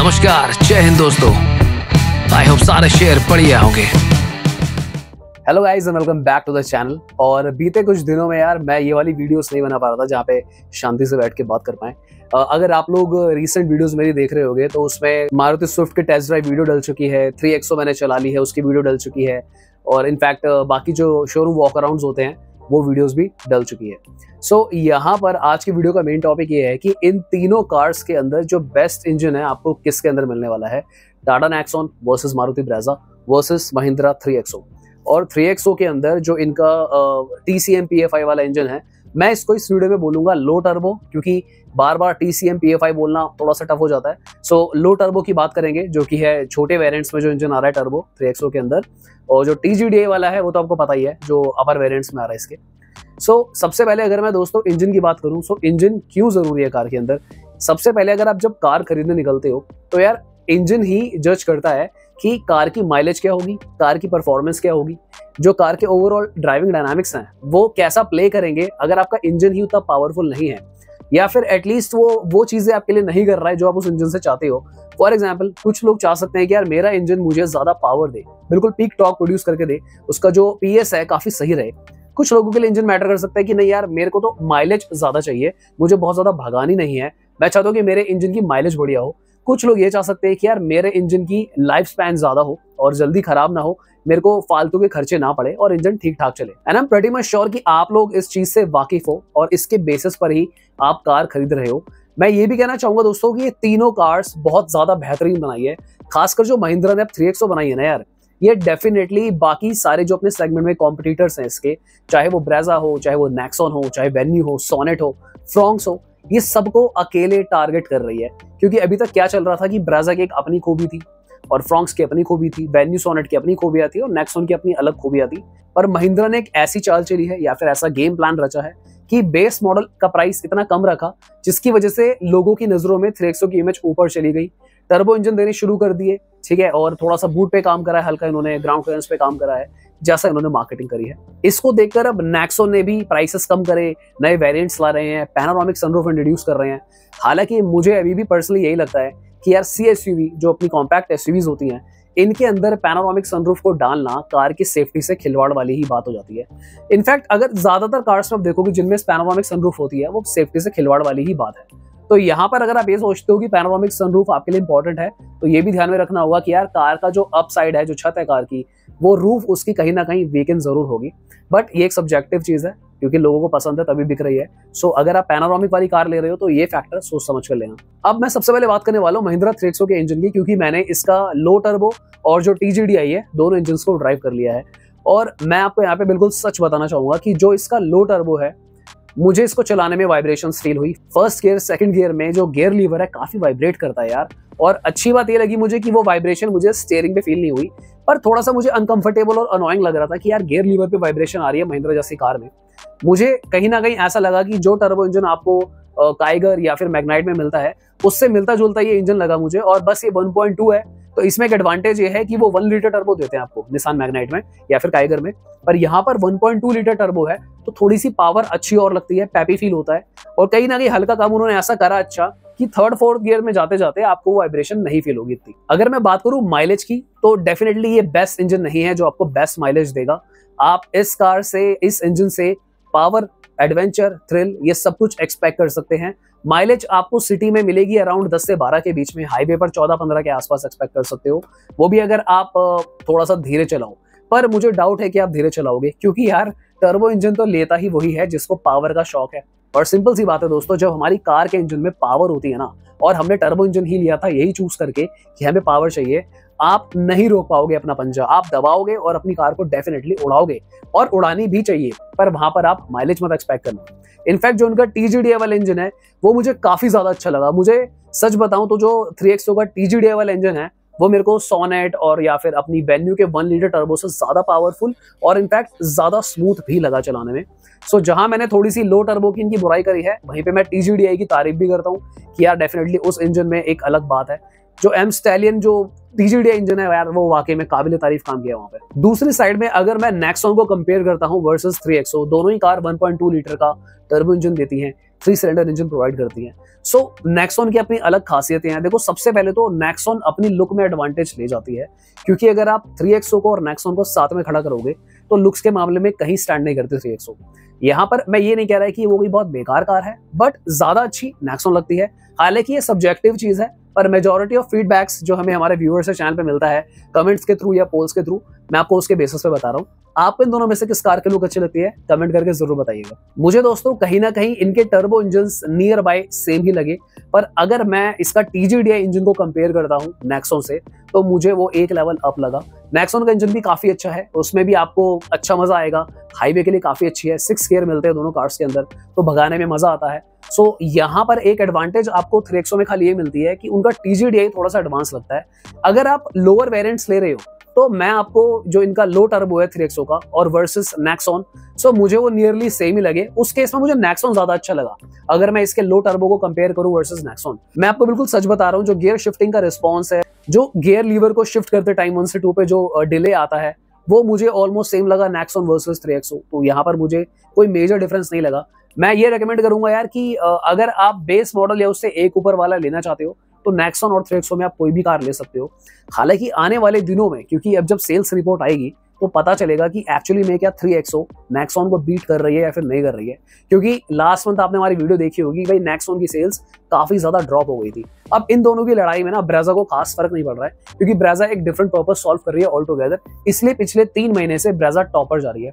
नमस्कार, जय हिंद दोस्तों। आई होप सारे शेयर बढ़िया होंगे। Hello guys and welcome back to the channel. और बीते कुछ दिनों में यार मैं ये वाली वीडियोस नहीं बना पा रहा था जहाँ पे शांति से बैठ के बात कर पाएं। अगर आप लोग रीसेंट वीडियोस मेरी देख रहे होंगे तो उसमें मारुति स्विफ्ट के टेस्ट ड्राइव वीडियो डल चुकी है, 3XO मैंने चला ली है उसकी वीडियो डल चुकी है, और इनफैक्ट बाकी जो शोरूम वॉक अराउंड्स होते हैं वो वीडियोस भी डल चुकी है। सो यहाँ पर आज की वीडियो का मेन टॉपिक ये है कि इन तीनों कार्स के अंदर जो बेस्ट इंजन है आपको किसके अंदर मिलने वाला है। Tata Nexon versus Maruti Brezza versus Mahindra 3XO। और 3XO के अंदर जो इनका TCM PFI वाला इंजन है, मैं इसको इस वीडियो में बोलूंगा लो टर्बो, क्योंकि बार बार TCM PFI बोलना थोड़ा सा टफ हो जाता है। सो लो टर्बो की बात करेंगे, जो कि है छोटे वेरिएंट्स में जो इंजन आ रहा है टर्बो 3XO के अंदर। और जो TGDI वाला है वो तो आपको पता ही है, जो अपर वेरिएंट्स में आ रहा है इसके। सबसे पहले अगर मैं दोस्तों इंजन की बात करूं, इंजन क्यों जरूरी है कार के अंदर। सबसे पहले अगर आप जब कार खरीदने निकलते हो तो यार इंजन ही जज करता है कि कार की माइलेज क्या होगी, कार की परफॉर्मेंस क्या होगी, जो कार के ओवरऑल ड्राइविंग डायनामिक्स हैं वो कैसा प्ले करेंगे अगर आपका इंजन ही उतना पावरफुल नहीं है, या फिर एटलीस्ट वो चीजें आपके लिए नहीं कर रहा है जो आप उस इंजन से चाहते हो। फॉर एग्जाम्पल कुछ लोग चाह सकते हैं कि यार मेरा इंजन मुझे ज्यादा पावर दे, बिल्कुल पीक टॉर्क प्रोड्यूस करके दे, उसका जो PS है काफी सही रहे। कुछ लोगों के लिए इंजन मैटर कर सकता है कि नहीं यार मेरे को तो माइलेज ज्यादा चाहिए, मुझे बहुत ज्यादा भगानी नहीं है, मैं चाहता हूँ कि मेरे इंजन की माइलेज बढ़िया हो। कुछ लोग ये चाह सकते हैं कि यार मेरे इंजन की लाइफ स्पैन ज्यादा हो और जल्दी खराब ना हो, मेरे को फालतू के खर्चे ना पड़े और इंजन ठीक ठाक चले। And I am pretty much sure कि आप लोग इस चीज से वाकिफ हो और इसके बेसिस पर ही आप कार खरीद रहे हो। मैं ये भी कहना चाहूंगा दोस्तों कि ये तीनों कार्स बहुत ज्यादा बेहतरीन बनाई है, खासकर जो महिंद्रा ने अब 3XO बनाई है ना यार, ये डेफिनेटली बाकी सारे जो अपने सेगमेंट में कॉम्पिटिटर्स हैं इसके, चाहे वो ब्रेजा हो, चाहे वो नेक्सॉन हो, चाहे वेन्यू हो, सोनेट हो, फ्रॉन्क्स हो, ये सबको अकेले टारगेट कर रही है। क्योंकि अभी तक क्या चल रहा था कि ब्रेजा की एक अपनी खूबी थी और फ्रॉन्क्स की अपनी खूबी थी, वेन्यू सोनेट की अपनी खूबियां थी और नेक्सॉन की अपनी अलग खूबियां थी। पर महिंद्रा ने एक ऐसी चाल चली है या फिर ऐसा गेम प्लान रचा है कि बेस मॉडल का प्राइस इतना कम रखा जिसकी वजह से लोगों की नजरों में 3XO की इमेज ऊपर चली गई। टर्बो इंजन देने शुरू कर दिए, ठीक है, और थोड़ा सा बूट पे काम करा है, हल्का इन्होंने ग्राउंड क्लियरेंस पे काम करा है, जैसा इन्होंने मार्केटिंग करी है। इसको देखकर अब नेक्सॉन ने भी प्राइसेस कम करे, नए वेरिएंट्स ला रहे हैं, पैनोरामिक सनरूफ इंट्रोड्यूस कर रहे हैं। हालांकि मुझे अभी भी पर्सनली यही लगता है कि यार CSUV जो अपनी कॉम्पैक्ट SUVs होती हैं, इनके अंदर पैनोरामिक सनरूफ को डालना कार की सेफ्टी से खिलवाड़ वाली ही बात हो जाती है। इनफैक्ट अगर ज्यादातर कार्स में आप देखोगे जिनमें पैनोरामिक सनरूफ होती है वो सेफ्टी से खिलवाड़ वाली ही बात है। तो यहाँ पर अगर आप ये सोचते हो कि पैनोरामिक सनरूफ आपके लिए इंपॉर्टेंट है, तो ये भी ध्यान में रखना होगा कि यार कार का जो अप साइड है, जो छत है कार की, वो रूफ उसकी कहीं ना कहीं वीकेंड जरूर होगी। बट ये एक सब्जेक्टिव चीज है क्योंकि लोगों को पसंद है तभी बिक रही है। सो अगर आप पैनोरामिक वाली कार ले रहे हो तो ये फैक्टर सोच समझ कर लेना। अब मैं सबसे पहले बात करने वाला हूँ महिंद्रा 3XO के इंजन की, क्योंकि मैंने इसका लो टर्बो और जो TGDI है दोनों इंजन को ड्राइव कर लिया है। और मैं आपको यहाँ पे बिल्कुल सच बताना चाहूंगा कि जो इसका लो टर्बो है, मुझे इसको चलाने में वाइब्रेशंस फील हुई। फर्स्ट गियर सेकंड गियर में जो गियर लीवर है काफी वाइब्रेट करता है यार। और अच्छी बात ये लगी मुझे कि वो वाइब्रेशन मुझे स्टीयरिंग पे फील नहीं हुई, पर थोड़ा सा मुझे अनकंफर्टेबल और अनोइंग लग रहा था कि यार गियर लीवर पे वाइब्रेशन आ रही है महिंद्रा जैसी कार में। मुझे कहीं ना कहीं ऐसा लगा कि जो टर्बो इंजन आपको काइगर या फिर मैग्नाइट में मिलता है उससे मिलता जुलता ये इंजन लगा मुझे। और बस ये 1.2 है, तो इसमें एक एडवांटेज ये है कि वो 1 लीटर टर्बो देते हैं आपको निसान मैग्नाइट में या फिर काइगर में, पर यहाँ पर 1.2 लीटर टर्बो है तो थोड़ी सी पावर अच्छी और लगती है, पैपी फील होता है। और कहीं ना कहीं हल्का काम उन्होंने ऐसा करा अच्छा कि थर्ड फोर्थ गियर में जाते जाते आपको वाइब्रेशन नहीं फील होगी इतनी। अगर मैं बात करूं माइलेज की, तो डेफिनेटली ये बेस्ट इंजन नहीं है जो आपको बेस्ट माइलेज देगा। आप इस कार से, इस इंजन से पावर, एडवेंचर, थ्रिल, ये सब कुछ एक्सपेक्ट कर सकते हैं। माइलेज आपको सिटी में मिलेगी अराउंड 10 से 12 के बीच में, हाईवे पर 14-15 के आसपास एक्सपेक्ट कर सकते हो, वो भी अगर आप थोड़ा सा धीरे चलाओ। पर मुझे डाउट है कि आप धीरे चलाओगे, क्योंकि यार टर्बो इंजन तो लेता ही वही है जिसको पावर का शौक है। और सिंपल सी बात है दोस्तों, जब हमारी कार के इंजन में पावर होती है ना, और हमने टर्बो इंजन ही लिया था यही चूज करके कि हमें पावर चाहिए, आप नहीं रोक पाओगे अपना पंजा, आप दबाओगे और अपनी कार को डेफिनेटली उड़ाओगे, और उड़ानी भी चाहिए, पर वहां पर आप माइलेज मत एक्सपेक्ट करना। इनफैक्ट जो उनका TGDI वाला इंजन है वो मुझे काफी ज्यादा अच्छा लगा। मुझे सच बताऊं तो जो 3XO का TGDI वाला इंजन है वो मेरे को सोनेट और या फिर अपनी वेन्यू के 1 लीटर टर्बो से ज्यादा पावरफुल और इनफैक्ट ज्यादा स्मूथ भी लगा चलाने में। सो जहां मैंने थोड़ी सी लो टर्बो की इनकी बुराई करी है, वहीं पे मैं TGDI की तारीफ भी करता हूँ कि यार डेफिनेटली उस इंजन में एक अलग बात है। जो एम स्टैलियन जो TGDI इंजन है यार, वो वाकई में काबिल तारीफ काम किया वहां पे। दूसरी साइड में अगर मैं नेक्सॉन को कंपेयर करता हूं वर्सेस 3XO, दोनों ही कार 1.2 लीटर का टर्बो इंजन देती हैं, 3 सिलेंडर इंजन प्रोवाइड करती हैं। सो नेक्सॉन की अपनी अलग खासियतें हैं। देखो सबसे पहले तो नेक्सॉन अपनी लुक में एडवांटेज ले जाती है, क्योंकि अगर आप 3XO को और नेक्सॉन को साथ में खड़ा करोगे तो लुक्स के मामले में कहीं स्टैंड नहीं करती 3XO। यहाँ पर मैं ये नहीं कह रहा कि वो कोई बहुत बेकार कार है, बट ज्यादा अच्छी नेक्सॉन लगती है। हालांकि ये सब्जेक्टिव चीज है, पर मेजॉरिटी ऑफ फीडबैक्स जो हमें हमारे व्यूअर्स से चैनल पे मिलता है कमेंट्स के थ्रू या पोल्स के थ्रू, मैं आपको उसके बेसिस पे बता रहा हूँ। आपको इन दोनों में से किस कार की लुक अच्छी लगती है कमेंट करके जरूर बताइएगा। मुझे दोस्तों कहीं ना कहीं इनके turbo engines nearby same ही लगे, पर अगर मैं इसका TGDI इंजन को कंपेयर करता हूँ नेक्सॉन से, तो मुझे वो एक लेवल अप लगा। नेक्सॉन का इंजन भी काफी अच्छा है, उसमें भी आपको अच्छा मजा आएगा, हाईवे के लिए काफी अच्छी है, 6 गियर मिलते हैं दोनों कार्स के अंदर, तो भगाने में मजा आता है। सो यहाँ पर एक एडवांटेज आपको 3XO में खाली ये मिलती है कि उनका TGDI थोड़ा सा एडवांस लगता है। अगर आप लोअर वेरिएंट्स ले रहे हो तो मैं आपको जो इनका लो टर्बो है 3XO का और वर्सेस नेक्सॉन, सो मुझे वो नियरली सेम ही लगे। उस केस में मुझे नेक्सॉन ज्यादा अच्छा लगा अगर मैं इसके लो टर्बो को कंपेयर करूं वर्सेस नेक्सॉन। मैं आपको बिल्कुल सच बता रहा हूं, जो गियर शिफ्टिंग का रिस्पॉन्स है, जो गियर लीवर को शिफ्ट करते टाइम 1 से 2 पे जो डिले आता है, वो मुझे ऑलमोस्ट सेम लगा नेक्सॉन वर्सेस 3XO। तो यहाँ पर मुझे कोई मेजर डिफरेंस नहीं लगा। मैं ये रेकमेंड करूंगा यार कि अगर आप बेस मॉडल या उससे एक ऊपर वाला लेना चाहते हो तो नेक्सॉन और 3XO में आप कोई भी कार ले सकते हो। हालांकि आने वाले दिनों में, क्योंकि अब जब सेल्स रिपोर्ट आएगी तो पता चलेगा कि एक्चुअली में क्या 3XO नेक्सॉन को बीट कर रही है या फिर नहीं कर रही है। क्योंकि लास्ट मंथ आपने हमारी वीडियो देखी होगी, भाई नेक्सॉन की सेल्स काफी ज्यादा ड्रॉप हो गई थी। अब इन दोनों की लड़ाई में ना ब्रेजा को खास फर्क नहीं पड़ रहा है, क्योंकि ब्रेजा एक डिफरेंट पर्पस सॉल्व कर रही है ऑल टुगेदर, इसलिए पिछले 3 महीने से ब्रेजा टॉपर जा रही है।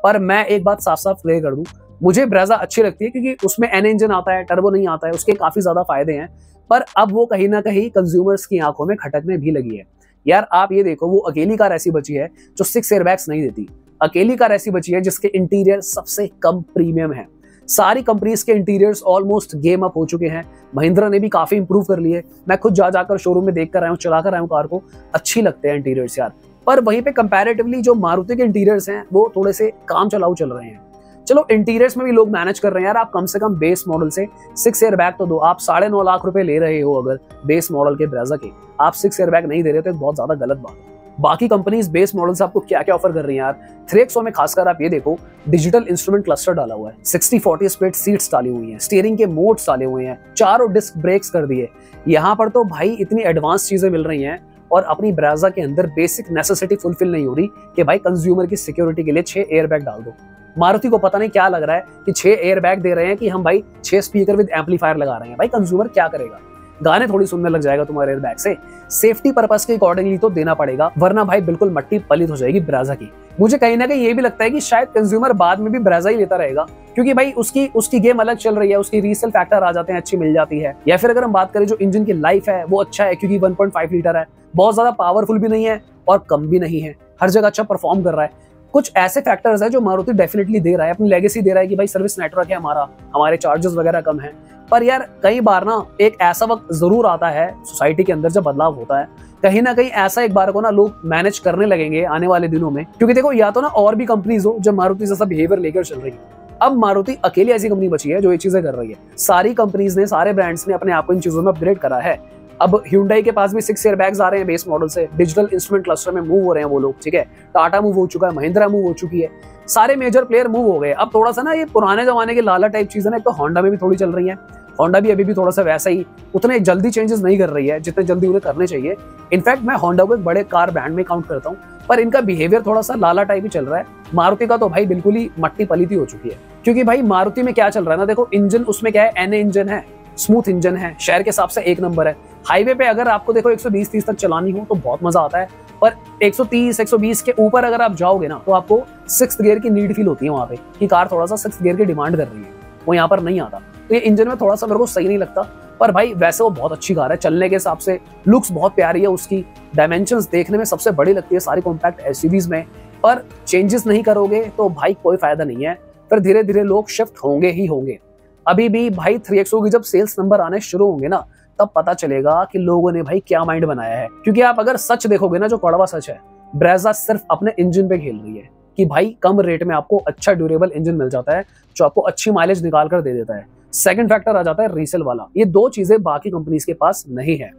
पर मैं एक बात साफ साफ क्लियर कर दूं, मुझे ब्रेजा अच्छी लगती है क्योंकि उसमें N इंजन आता है, टर्बो नहीं आता है, उसके काफी ज्यादा फायदे हैं। पर अब वो कहीं ना कहीं कंज्यूमर्स की आंखों में खटकने भी लगी है। यार आप ये देखो, वो अकेली कार ऐसी बची है जो 6 एयरबैग्स नहीं देती, अकेली कार ऐसी बची है जिसके इंटीरियर सबसे कम प्रीमियम है। सारी कंपनीज के इंटीरियर्स ऑलमोस्ट गेम अप हो चुके हैं। महिंद्रा ने भी काफी इंप्रूव कर लिए। मैं खुद जाकर शोरूम में देख कर आया हूँ, चला कर आया हूँ कार को, अच्छी लगते हैं इंटीरियर्स यार। पर वहीं पे कंपैरेटिवली जो मारुति के इंटीरियर्स हैं वो थोड़े से काम चलाऊ चल रहे हैं। चलो इंटीरियर्स में भी लोग मैनेज कर रहे हैं यार, आप कम से कम बेस मॉडल से 6 एयरबैग तो दो। आप 9.5 लाख रुपए ले रहे हो अगर बेस मॉडल के ब्रेजा के, आप 6 एयरबैग नहीं दे रहे तो एक बहुत ज्यादा गलत बात है। बाकी कंपनीज बेस मॉडल से आपको क्या क्या ऑफर कर रही हैं यार। 3XO में खासकर आप ये देखो, डिजिटल इंस्ट्रूमेंट क्लस्टर डाला हुआ है, 60/40 स्प्लिट सीट्स डाली हुई हैं, स्टीयरिंग के मोड्स डाले हुए हैं, 4 डिस्क ब्रेक्स कर दिए। यहाँ पर तो भाई इतनी एडवांस चीजें मिल रही हैं, और अपनी ब्रेजा के अंदर बेसिक नेसेसिटी फुलफिल नहीं हो रही कि भाई कंज्यूमर की सिक्योरिटी के लिए 6 एयरबैग डाल दो। मारुति को पता नहीं क्या लग रहा है कि 6 एयरबैग दे रहे हैं कि हम भाई 6 स्पीकर विद एम्पलीफायर लगा रहे हैं। भाई कंज्यूमर क्या करेगा, गाने थोड़ी सुनने लग जाएगा तुम्हारे एयरबैग से। सेफ्टी पर्पस के अकॉर्डिंगली तो देना पड़ेगा, वरना भाई बिल्कुल मट्टी पलित हो जाएगी ब्रेजा की। मुझे कहीं ना कहीं ये भी लगता है कि शायद कंज्यूमर बाद में भी ब्रेजा ही लेता रहेगा, क्योंकि भाई उसकी गेम अलग चल रही है, उसकी रीसेल फैक्टर आ जाते हैं, अच्छी मिल जाती है। या फिर अगर हम बात करें जो इंजन की लाइफ है वो अच्छा है, क्योंकि 1.5 लीटर है, बहुत ज्यादा पावरफुल भी नहीं है और कम भी नहीं है, हर जगह अच्छा परफॉर्म कर रहा है। कुछ ऐसे फैक्टर्स है जो मारुति डेफिनेटली दे रहा है, अपनी लेगेसी दे रहा है कि भाई सर्विस नेटवर्क है हमारा, हमारे चार्जेस वगैरह कम है। पर यार कई बार ना एक ऐसा वक्त जरूर आता है सोसाइटी के अंदर जब बदलाव होता है, कहीं ना कहीं ऐसा एक बार को ना लोग मैनेज करने लगेंगे आने वाले दिनों में। क्योंकि देखो, या तो ना और भी कंपनीज हो जो मारुति जैसा बिहेवियर लेकर चल रही है। अब मारुति अकेली ऐसी कंपनी बची है जो ये चीजें कर रही है। सारी कंपनीज ने, सारे ब्रांड्स ने अपने आप को इन चीजों में अपग्रेड करा है। अब Hyundai के पास भी 6 एयरबैग्स आ रहे हैं बेस मॉडल से, डिजिटल इंस्ट्रूमेंट क्लस्टर में मूव हो रहे हैं वो लोग, ठीक है। टाटा मूव हो चुका है, महिंद्रा मूव हो चुकी है, सारे मेजर प्लेयर मूव हो गए। अब थोड़ा सा ना ये पुराने जमाने के लाला टाइप चीजें ना, तो होंडा में भी थोड़ी चल रही है। होंडा भी अभी भी थोड़ा सा वैसा ही, उतने जल्दी चेंजेस नहीं कर रही है जितने जल्दी उन्हें करने चाहिए। इनफैक्ट मैं होंडा को एक बड़े कार ब्रांड में काउंट करता हूँ, पर इनका बिहेवियर थोड़ा सा लाला टाइप ही चल रहा है। मारुति का तो भाई बिल्कुल ही मट्टी पलीती हो चुकी है। क्योंकि भाई मारुति में क्या चल रहा है ना, देखो इंजन उसमें क्या है, NA इंजन है, स्मूथ इंजन है, शहर के हिसाब से एक नंबर है। हाईवे पे अगर आपको देखो 120-130 तक चलानी हो तो बहुत मजा आता है, पर 130-120 के ऊपर अगर आप जाओगे ना तो आपको 6th गियर की नीड फील होती है वहां पे, कि कार थोड़ा सा 6th गियर की डिमांड कर रही है, वो यहाँ पर नहीं आता। तो ये इंजन में थोड़ा सा मेरे को सही नहीं लगता। पर भाई वैसे वो बहुत अच्छी कार है, चलने के हिसाब से लुक्स बहुत प्यारी है, उसकी डायमेंशंस देखने में सबसे बड़ी लगती है सारी कॉम्पैक्ट एसयूवीज में। पर चेंजेस नहीं करोगे तो भाई कोई फायदा नहीं है, फिर धीरे धीरे लोग शिफ्ट होंगे ही होंगे। अभी भी भाई 3XO की जब सेल्स नंबर आने शुरू होंगे ना, तब पता चलेगा कि लोगों ने भाई क्या माइंड बनाया है। क्योंकि आप अगर सच देखोगे ना, जो कड़वा सच है, ब्रेजा सिर्फ अपने इंजन पे खेल रही है कि भाई कम रेट में आपको अच्छा ड्यूरेबल इंजन मिल जाता है जो आपको अच्छी माइलेज निकाल कर दे देता है। सेकंड फैक्टर आ जाता है रीसेल वाला। ये दो चीजें बाकी कंपनीज के पास नहीं है।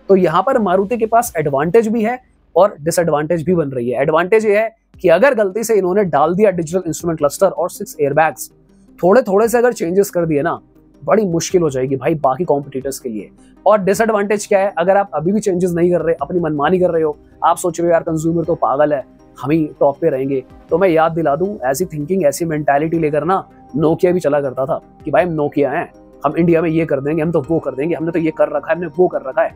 तो यहाँ पर मारुति के पास एडवांटेज भी है और डिसएडवांटेज भी बन रही है। एडवांटेज ये है कि अगर गलती से इन्होंने डाल दिया डिजिटल इंस्ट्रूमेंट क्लस्टर और 6 एयरबैग्स, थोड़े थोड़े से अगर चेंजेस कर दिए ना, बड़ी मुश्किल हो जाएगी भाई बाकी कॉम्पिटिटर्स के लिए। और डिसएडवांटेज क्या है, अगर आप अभी भी चेंजेस नहीं कर रहे, अपनी मनमानी कर रहे हो, आप सोच रहे हो यार कंज्यूमर तो पागल है, हम ही टॉप पे रहेंगे, तो मैं याद दिला दूं, ऐसी थिंकिंग ऐसी मेंटालिटी लेकर ना नोकिया भी चला करता था कि भाई हम नोकिया हैं, हम इंडिया में ये कर देंगे, हम तो वो कर देंगे, हमने तो ये कर रखा है, हमने वो कर रखा है।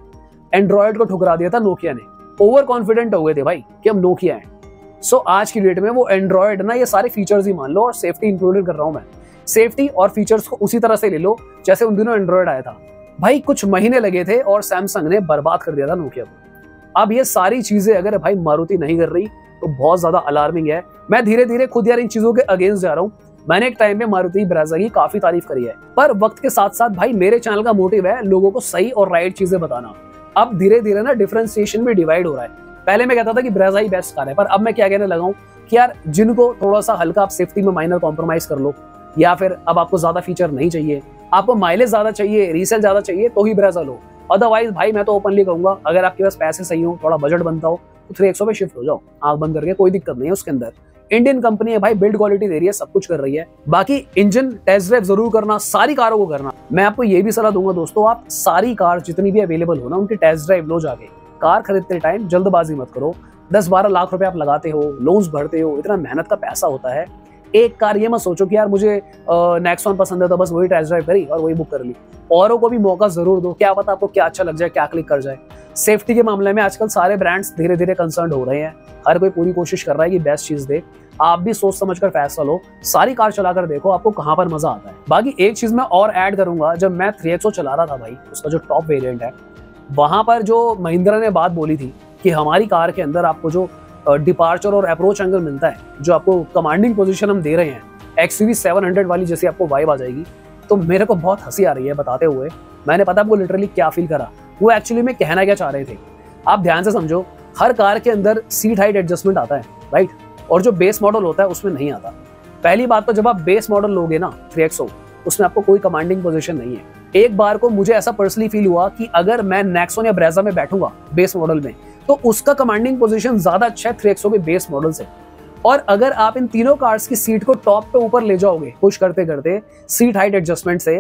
एंड्रॉयड को ठुकरा दिया था नोकिया ने, ओवर कॉन्फिडेंट हो गए थे भाई कि हम नोकिया हैं। सो आज की डेट में वो एंड्रॉयड ना ये सारे फीचर्स ही मान लो, और सेफ्टी इंक्लूडेड कर रहा हूं मैं, सेफ्टी और फीचर्स को उसी तरह से ले लो जैसे उन दिनों एंड्रॉयड आया था। भाई कुछ महीने लगे थे और सैमसंग ने बर्बाद कर दिया था नोकिया को। अब ये सारी चीजें अगर भाई मारुति नहीं कर रही तो बहुत ज्यादा अलार्मिंग है। मैं धीरे धीरे खुद यार इन चीजों के अगेंस्ट जा रहा हूँ। मैंने एक टाइम में मारुति ब्रेज़ा की काफी तारीफ करी है, पर वक्त के साथ साथ भाई मेरे चैनल का मोटिव है लोगों को सही और राइट चीजें बताना। अब धीरे धीरे ना डिफरेंशिएशन भी डिवाइड हो रहा है। पहले मैं कहता था कि ब्रेज़ा ही बेस्ट कार है, पर अब मैं क्या कहने लगा हूं कि यार जिनको थोड़ा सा हल्का आप सेफ्टी में माइनर कॉम्प्रोमाइज कर लो, या फिर अब आपको ज्यादा फीचर नहीं चाहिए, आपको माइलेज ज्यादा चाहिए, रीसेल ज्यादा चाहिए, तो ही ब्रेज़ा लो। अदरवाइज भाई मैं तो ओपनली कहूंगा, अगर आपके पास पैसे सही हो, थोड़ा बजट बनता हो, तो 3XO पे शिफ्ट हो जाओ, आंख बंद करके, कोई दिक्कत नहीं है उसके अंदर। इंडियन कंपनी है भाई, बिल्ड क्वालिटी दे रही है, सब कुछ कर रही है। बाकी इंजन टेस्ट ड्राइव जरूर करना, सारी कारों को करना। मैं आपको ये भी सलाह दूंगा दोस्तों, आप सारी कार जितनी भी अवेलेबल हो ना, उनकी टेस्ट ड्राइव लो जाके। कार खरीदते टाइम जल्दबाजी मत करो। 10-12 लाख रुपए आप लगाते हो, लोन्स भरते हो, इतना मेहनत का पैसा होता है। एक कार ये मत सोचो कि यार मुझे नेक्सॉन पसंद है तो बस वही टेस्ट ड्राइव करी और वही बुक कर ली। औरों को भी मौका जरूर दो, क्या पता आपको क्या अच्छा लग जाए, क्या क्लिक कर जाए। सेफ्टी के मामले में आजकल सारे ब्रांड्स धीरे धीरे कंसर्न हो रहे हैं, हर कोई पूरी कोशिश कर रहा है कि बेस्ट चीज दे। आप भी सोच समझ कर फैसला लो, सारी कार चलाकर देखो आपको कहां पर मजा आता है। बाकी एक चीज मैं और ऐड करूंगा, जब मैं 3XO चला रहा था भाई, उसका जो टॉप वेरिएंट है, वहां पर जो महिंद्रा ने बात बोली थी कि हमारी कार के अंदर आपको जो डिपार्चर और अप्रोच एंगल मिलता है, जो आपको कमांडिंग पोजीशन हम दे रहे हैं, XUV 700 वाली जैसे आपको वाइब आ जाएगी, तो मेरे को बहुत हंसी आ रही है बताते हुए। मैंने पता आपको लिटरली क्या फील करा, वो एक्चुअली में कहना क्या चाह रहे थे। आप ध्यान से समझो, हर कार के अंदर सीट हाइट एडजस्टमेंट आता है, राइट, और जो बेस मॉडल होता है उसमें नहीं आता। पहली बात तो जब आप बेस मॉडल लोगे ना 3XO, उसमें आपको कोई कमांडिंग पोजीशन नहीं है। एक बार को मुझे ऐसा पर्सनली फील हुआ कि अगर मैं नेक्सॉन या ब्रेज़ा में बैठूंगा बेस मॉडल में, तो उसका कमांडिंग पोजीशन ज्यादा अच्छा है 3XO के बेस मॉडल से। और अगर आप इन तीनों कार्स की सीट को टॉप पे ऊपर ले जाओगे पुश करते करते सीट हाइट एडजस्टमेंट से,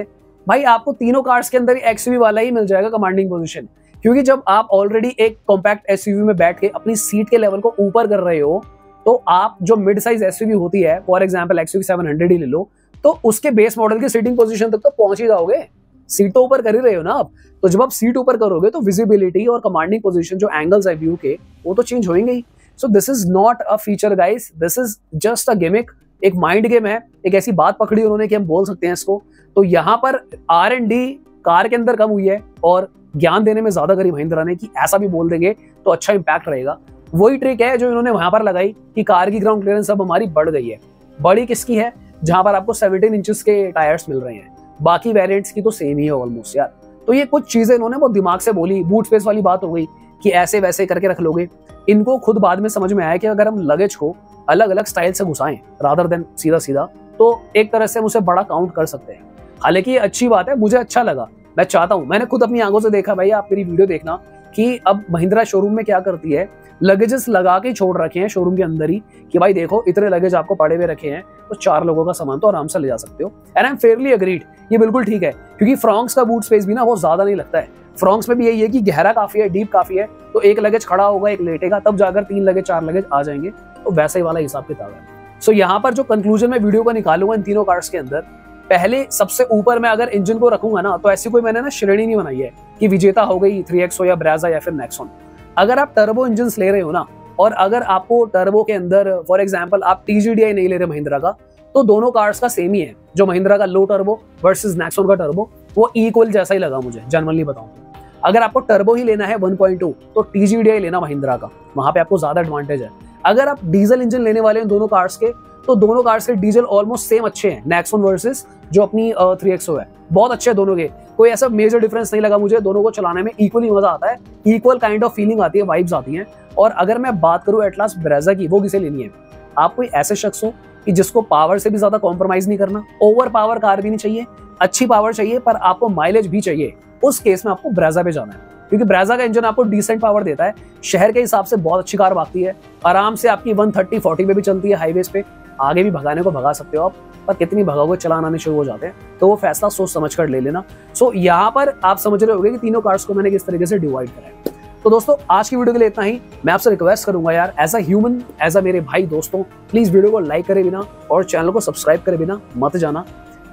भाई आपको तीनों कार्स के अंदर XUV वाला ही मिल जाएगा कमांडिंग पोजीशन। क्योंकि जब आप ऑलरेडी एक कॉम्पैक्ट SUV में बैठ के अपनी सीट के लेवल को ऊपर कर रहे हो, तो आप जो मिड साइज SUV होती है, फॉर एग्जाम्पल XUV 700 ही ले लो, तो उसके बेस मॉडल की सीटिंग पोजीशन तक तो पहुंच ही जाओगे। सीट तो ऊपर कर ही रहे हो ना आप, तो जब आप सीट ऊपर करोगे तो विजिबिलिटी और कमांडिंग पोजीशन जो एंगल्स है व्यू के, वो तो चेंज होंगे ही। So this is not a feature guys, this is just a gimmick, एक माइंड गेम है, एक ऐसी बात पकड़ी उन्होंने कि हम बोल सकते हैं इसको। तो यहाँ पर R&D कार के अंदर कम हुई है और ज्ञान देने में ज्यादा करी महिंद्रा ने कि ऐसा भी बोल देंगे तो अच्छा इंपैक्ट रहेगा। वही ट्रिक है जो इन्होंने वहां पर लगाई कि कार की ग्राउंड क्लियरेंस अब हमारी बढ़ गई है। बड़ी किसकी है, जहां पर आपको 17 इंचेस के टायर्स मिल रहे हैं, बाकी वेरिएंट्स की तो सेम ही है ऑलमोस्ट यार। तो ये कुछ चीजें इन्होंने वो दिमाग से बोली, बूट स्पेस वाली बात हो गई कि ऐसे वैसे करके रख लोगे। इनको खुद बाद में समझ में आया कि अगर हम लगेज को अलग अलग स्टाइल से घुसाएं रादर देन सीधा सीधा, तो एक तरह से हम उसे बड़ा काउंट कर सकते हैं। हालांकि ये अच्छी बात है, मुझे अच्छा लगा, मैं चाहता हूं, मैंने खुद अपनी आंखों से देखा भाई, आप मेरी वीडियो देखना कि अब महिंद्रा शोरूम में क्या करती है, लगेजेस लगा के छोड़ रखे हैं शोरूम के अंदर ही कि भाई देखो इतने लगेज आपको पड़े हुए रखे हैं, तो 4 लोगों का सामान तो आराम से ले जा सकते हो। And I am Fairlie agreed, ये बिल्कुल ठीक है, क्योंकि फ्रॉन्क्स का बूट स्पेस भी ना वो ज्यादा नहीं लगता है। फ्रॉन्क्स में भी यही है कि गहरा काफी है, डीप काफी है, तो एक लगेज खड़ा होगा, एक लेटेगा, तब जाकर 3 लगेज 4 लगेज आ जाएंगे। तो वैसा ही वाला हिसाब किताब है। सो यहाँ पर जो कंक्लूजन में वीडियो को निकालूंगा इन तीनों कार्स के अंदर, पहले सबसे ऊपर मैं अगर इंजन को रखूंगा ना, तो ऐसी कोई मैंने ना श्रेणी नहीं बनाई है कि विजेता हो गई 3XO या ब्रेज़ा या फिर नेक्सॉन। अगर आप टर्बो इंजन ले रहे हो ना, और अगर आपको टर्बो के अंदर फॉर एग्जांपल आप TGDI नहीं ले रहे महिंद्रा का, तो दोनों कार्स का सेम ही है। जो महिंद्रा का लो टर्बो वर्सेस नेक्सॉन का टर्बो, वो इक्वल जैसा ही लगा मुझे, जनरली बताऊं तो। अगर आपको टर्बो ही लेना है 1.2, तो TGDI लेना महिंद्रा का, वहां पे आपको ज्यादा एडवांटेज है। अगर आप डीजल इंजन लेने वाले हैं दोनों कार्स के, तो दोनों कार्स के डीजल ऑलमोस्ट सेम अच्छे हैं, नेक्सॉन वर्सेस जो अपनी 3XO है, बहुत अच्छे हैं दोनों के, कोई ऐसा मेजर डिफरेंस नहीं लगा मुझे। दोनों को चलाने में इक्वली मजा आता है, इक्वल काइंड ऑफ फीलिंग आती है, वाइब्स आती हैं। और अगर मैं बात करूं एटलास ब्रेज़ा की, वो किसे लेनी है, आप कोई ऐसे शख्स हो कि जिसको पावर से भी ज्यादा कॉम्प्रोमाइज नहीं करना, ओवर पावर कार भी नहीं चाहिए, अच्छी पावर चाहिए पर आपको माइलेज भी चाहिए, उस केस में आपको ब्रेज़ा पे जाना है। क्योंकि ब्रेजा का इंजन आपको डिसेंट पावर देता है, शहर के हिसाब से बहुत अच्छी कार भागती है, आराम से आपकी 130-40 पे भी चलती है, हाईवेज पे आगे भी भगाने को भगा सकते हो आप, पर कितनी भगाओगे चलान आने शुरू हो जाते हैं, तो वो फैसला सोच समझ कर ले लेना। सो यहाँ पर आप समझ रहे होंगे कि तीनों कार्स को मैंने किस तरीके से डिवाइड करा है। तो दोस्तों आज की वीडियो के लिए इतना ही। मैं आपसे रिक्वेस्ट करूंगा यार, as a human, as a मेरे भाई दोस्तों, प्लीज वीडियो को लाइक करे बिना और चैनल को सब्सक्राइब करे बिना मत जाना।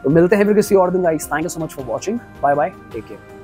तो मिलते हैं फिर किसी और दिन guys. Thank you so much for watching, bye bye, take care.